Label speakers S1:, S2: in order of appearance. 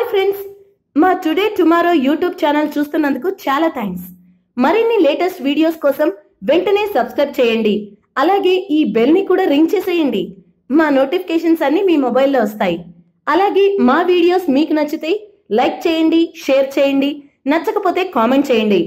S1: Hi friends, మా today tomorrow YouTube channel చూస్తున్నందుకు చాలా thanks. మరిన్ని లేటెస్ట్ వీడియోస్ కోసం వెంటనే సబ్స్క్రైబ్ చేయండి. అలాగే ఈ బెల్ ని కూడా రింగ్ చేసేయండి. మా నోటిఫికేషన్స్ అన్ని మీ మొబైల్లో వస్తాయి. అలాగే మా వీడియోస్ మీకు నచ్చితే లైక్ చేయండి, షేర్ చేయండి, నచ్చకపోతే కామెంట్ చేయండి.